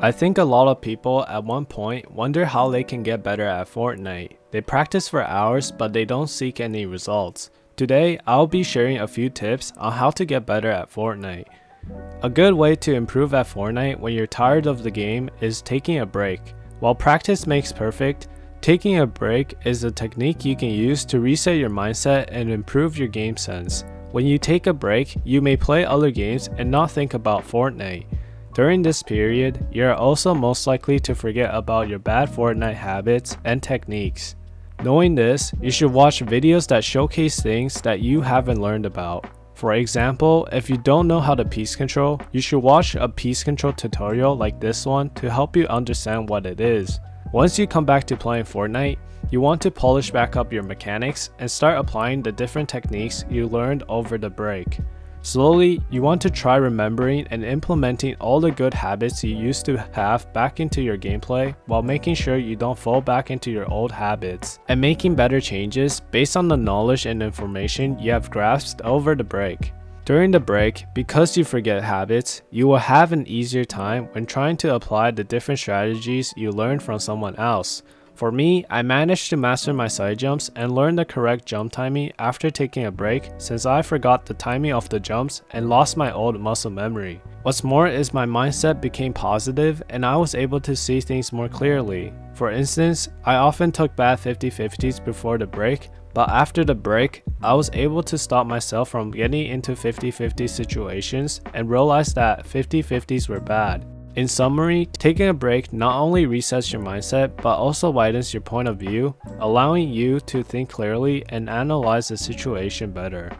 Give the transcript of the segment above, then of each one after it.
I think a lot of people at one point wonder how they can get better at Fortnite. They practice for hours but they don't seek any results. Today, I'll be sharing a few tips on how to get better at Fortnite. A good way to improve at Fortnite when you're tired of the game is taking a break. While practice makes perfect, taking a break is a technique you can use to reset your mindset and improve your game sense. When you take a break, you may play other games and not think about Fortnite. During this period, you are also most likely to forget about your bad Fortnite habits and techniques. Knowing this, you should watch videos that showcase things that you haven't learned about. For example, if you don't know how to piece control, you should watch a piece control tutorial like this one to help you understand what it is. Once you come back to playing Fortnite, you want to polish back up your mechanics and start applying the different techniques you learned over the break. Slowly, you want to try remembering and implementing all the good habits you used to have back into your gameplay while making sure you don't fall back into your old habits, and making better changes based on the knowledge and information you have grasped over the break. During the break, because you forget habits, you will have an easier time when trying to apply the different strategies you learned from someone else. For me, I managed to master my side jumps and learn the correct jump timing after taking a break, since I forgot the timing of the jumps and lost my old muscle memory. What's more is my mindset became positive and I was able to see things more clearly. For instance, I often took bad 50-50s before the break, but after the break, I was able to stop myself from getting into 50-50 situations and realize that 50-50s were bad. In summary, taking a break not only resets your mindset but also widens your point of view, allowing you to think clearly and analyze the situation better.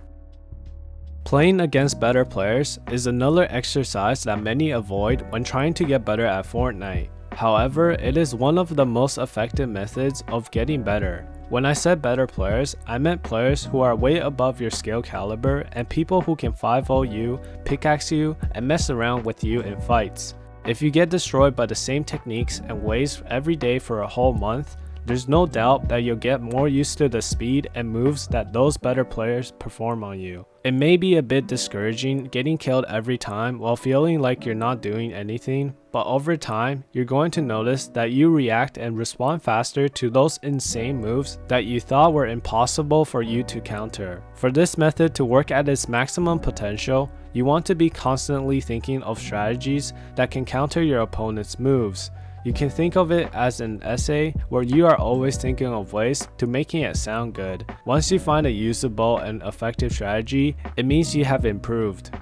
Playing against better players is another exercise that many avoid when trying to get better at Fortnite. However, it is one of the most effective methods of getting better. When I said better players, I meant players who are way above your skill caliber and people who can 5-0 you, pickaxe you, and mess around with you in fights. If you get destroyed by the same techniques and ways every day for a whole month, there's no doubt that you'll get more used to the speed and moves that those better players perform on you. It may be a bit discouraging getting killed every time while feeling like you're not doing anything, but over time, you're going to notice that you react and respond faster to those insane moves that you thought were impossible for you to counter. For this method to work at its maximum potential, you want to be constantly thinking of strategies that can counter your opponent's moves. You can think of it as an essay where you are always thinking of ways to making it sound good. Once you find a usable and effective strategy, it means you have improved.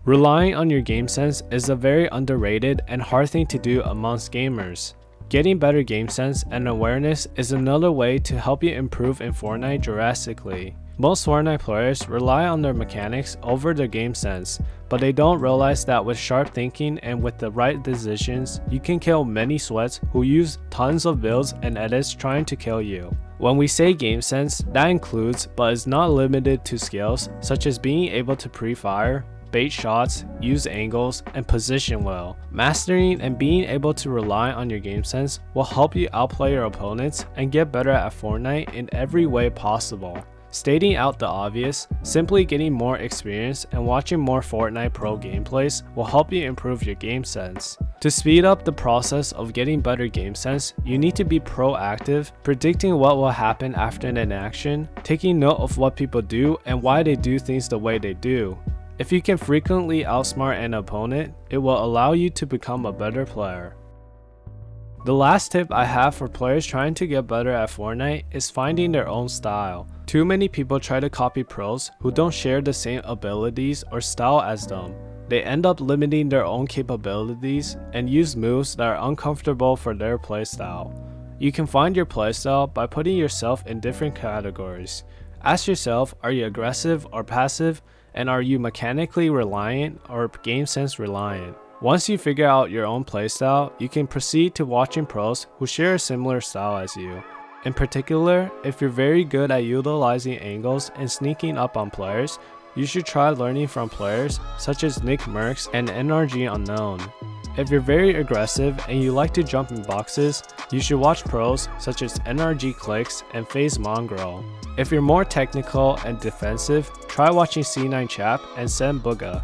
Relying on your game sense is a very underrated and hard thing to do amongst gamers. Getting better game sense and awareness is another way to help you improve in Fortnite drastically. Most Fortnite players rely on their mechanics over their game sense, but they don't realize that with sharp thinking and with the right decisions, you can kill many sweats who use tons of builds and edits trying to kill you. When we say game sense, that includes but is not limited to skills such as being able to pre-fire, bait shots, use angles, and position well. Mastering and being able to rely on your game sense will help you outplay your opponents and get better at Fortnite in every way possible. Stating out the obvious, simply getting more experience and watching more Fortnite Pro gameplays will help you improve your game sense. To speed up the process of getting better game sense, you need to be proactive, predicting what will happen after an action, taking note of what people do and why they do things the way they do. If you can frequently outsmart an opponent, it will allow you to become a better player. The last tip I have for players trying to get better at Fortnite is finding their own style. Too many people try to copy pros who don't share the same abilities or style as them. They end up limiting their own capabilities and use moves that are uncomfortable for their playstyle. You can find your playstyle by putting yourself in different categories. Ask yourself, are you aggressive or passive, and are you mechanically reliant or game sense reliant? Once you figure out your own playstyle, you can proceed to watching pros who share a similar style as you. In particular, if you're very good at utilizing angles and sneaking up on players, you should try learning from players such as Nick Merckx and NRG Unknown. If you're very aggressive and you like to jump in boxes, you should watch pros such as NRG Clicks and FaZe Mongrel. If you're more technical and defensive, try watching C9 Chap and Sem Bugha.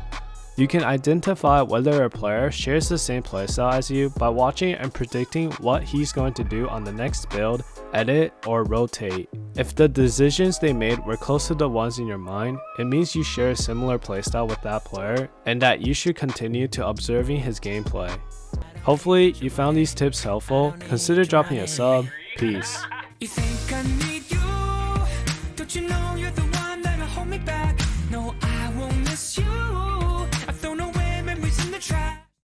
You can identify whether a player shares the same playstyle as you by watching and predicting what he's going to do on the next build, edit, or rotate. If the decisions they made were close to the ones in your mind, it means you share a similar playstyle with that player and that you should continue to observing his gameplay. Hopefully you found these tips helpful. Consider dropping a sub. Peace. You think I need you? Don't you know you're the one that'll hold me back? No,